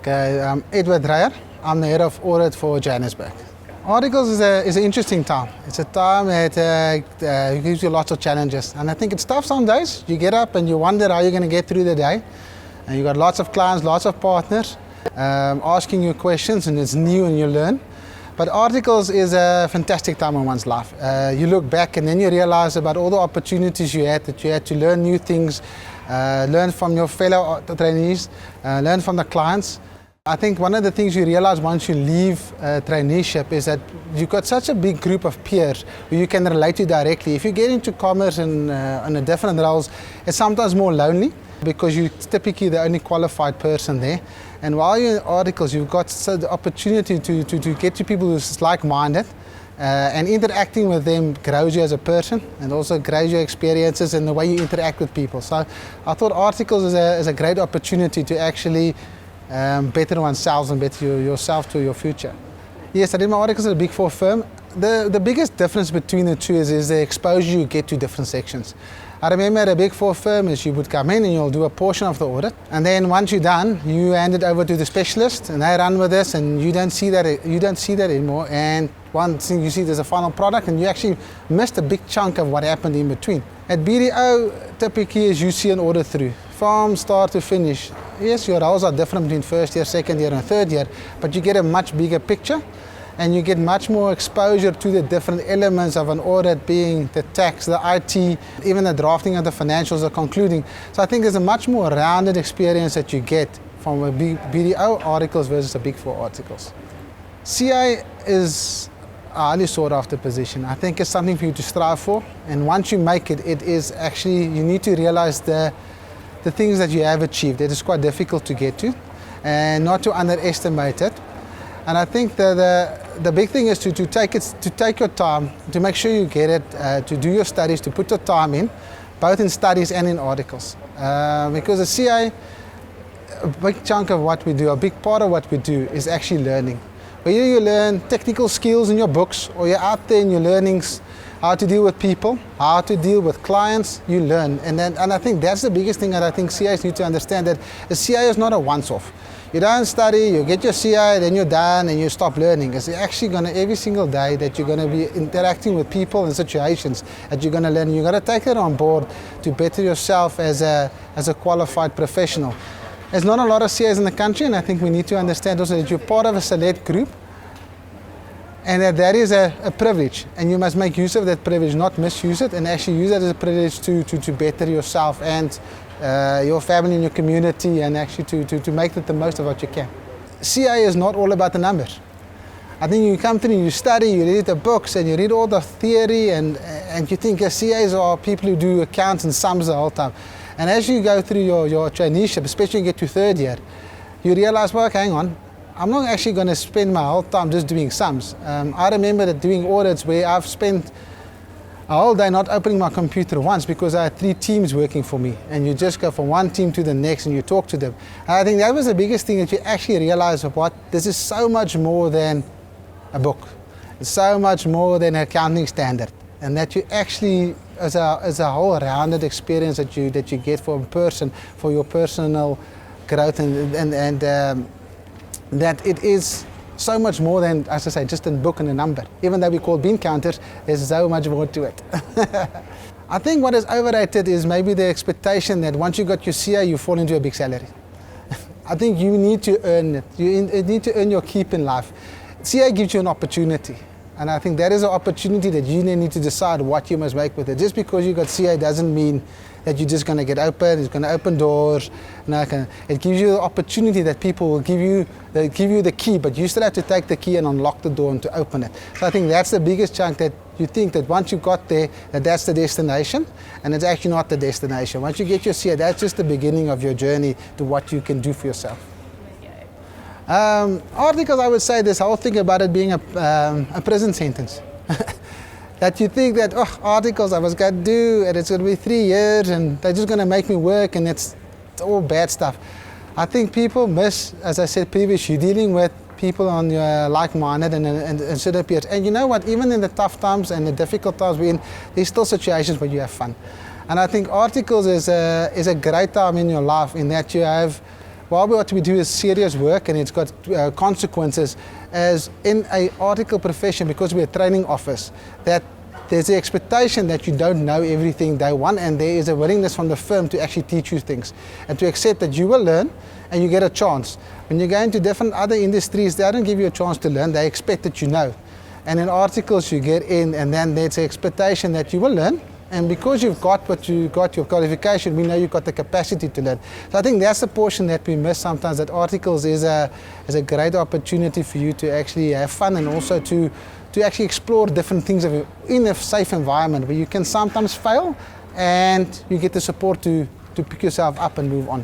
Okay, I'm Edward Dreyer. I'm the head of audit for Johannesburg. Articles is an interesting time. It's a time that gives you lots of challenges. And I think it's tough some days. You get up and you wonder how you're going to get through the day. And you've got lots of clients, lots of partners asking you questions, and it's new and you learn. But articles is a fantastic time in one's life. You look back and then you realize about all the opportunities you had to learn new things, learn from your fellow trainees, learn from the clients. I think one of the things you realize once you leave traineeship is that you've got such a big group of peers who you can relate to directly. If you get into commerce and in different roles, it's sometimes more lonely because you're typically the only qualified person there. And while you're in articles, you've got the opportunity to get to people who's like-minded, and interacting with them grows you as a person and also grows your experiences and the way you interact with people. So I thought articles is a great opportunity to actually better oneself and better yourself to your future. Yes, I did my articles at a Big Four firm. The biggest difference between the two is the exposure you get to different sections. I remember at a Big Four firm is you would come in and you'll do a portion of the audit, and then once you're done, you hand it over to the specialist and they run with this, and you don't see that anymore. And one thing you see, there's a final product, and you actually missed a big chunk of what happened in between. At BDO, typically as you see an audit through, from start to finish. Yes, your roles are different between first year, second year and third year, but you get a much bigger picture and you get much more exposure to the different elements of an audit, being the tax, the IT, even the drafting of the financials or concluding. So I think there's a much more rounded experience that you get from a BDO articles versus a Big Four articles. CA is a highly sought after position. I think it's something for you to strive for, and once you make it, it is actually, you need to realize the things that you have achieved. It is quite difficult to get to, and not to underestimate it. And I think that the big thing is to take your time, to make sure you get it, to do your studies, to put your time in, both in studies and in articles. Because the CA, a big chunk of what we do, a big part of what we do is actually learning. Whether you learn technical skills in your books or you're out there and you're learning how to deal with people, how to deal with clients, you learn. And I think that's the biggest thing that I think CAs need to understand, that the CA is not a once-off. You don't study, you get your CA, then you're done and you stop learning. It's actually going to, every single day that you're going to be interacting with people and situations that you're going to learn. You've got to take it on board to better yourself as a qualified professional. There's not a lot of CAs in the country, and I think we need to understand also that you're part of a select group, and that is a privilege, and you must make use of that privilege, not misuse it, and actually use that as a privilege to better yourself and your family and your community, and actually to make it the most of what you can. CA is not all about the numbers. I think you come through and you study, you read the books and you read all the theory, and you think CAs are people who do accounts and sums the whole time. And as you go through your traineeship, especially when you get to third year, you realize, well, okay, hang on, I'm not actually going to spend my whole time just doing sums. I remember that doing audits where I've spent a whole day not opening my computer once because I had 3 teams working for me, and you just go from one team to the next and you talk to them. And I think that was the biggest thing, that you actually realize this is so much more than a book. It's so much more than an accounting standard, and that you actually, as a whole rounded experience that you get for a person, for your personal growth, and that it is so much more than, as I say, just a book and a number. Even though we call bean counters, there's so much more to it. I think what is overrated is maybe the expectation that once you got your CA, you fall into a big salary. I think you need to earn it. You need to earn your keep in life. CA gives you an opportunity, and I think that is an opportunity that you need to decide what you must make with it. Just because you got CA doesn't mean that you're just going to get open, it's going to open doors. It gives you the opportunity that people will give you the key, but you still have to take the key and unlock the door and to open it. So I think that's the biggest chunk, that you think that once you got there, that's the destination, and it's actually not the destination. Once you get your CA, that's just the beginning of your journey to what you can do for yourself. Articles, I would say this whole thing about it being a prison sentence. That you think that, articles I was going to do, and it's going to be 3 years, and they're just going to make me work, and it's all bad stuff. I think people miss, as I said previously, dealing with people on your like-minded and certain peers. And you know what, even in the tough times and the difficult times we're in, there's still situations where you have fun. And I think articles is a great time in your life, in that you have while what we do is serious work and it's got consequences, as in a article profession, because we're a training office, that there's the expectation that you don't know everything day one, and there is a willingness from the firm to actually teach you things and to accept that you will learn and you get a chance. When you go into different other industries, they don't give you a chance to learn, they expect that you know. And in articles you get in, and then there's an expectation that you will learn, and because you've got what you got, your qualification, we know you've got the capacity to learn. So I think that's the portion that we miss sometimes, that articles is a great opportunity for you to actually have fun, and also to actually explore different things in a safe environment where you can sometimes fail and you get the support to pick yourself up and move on.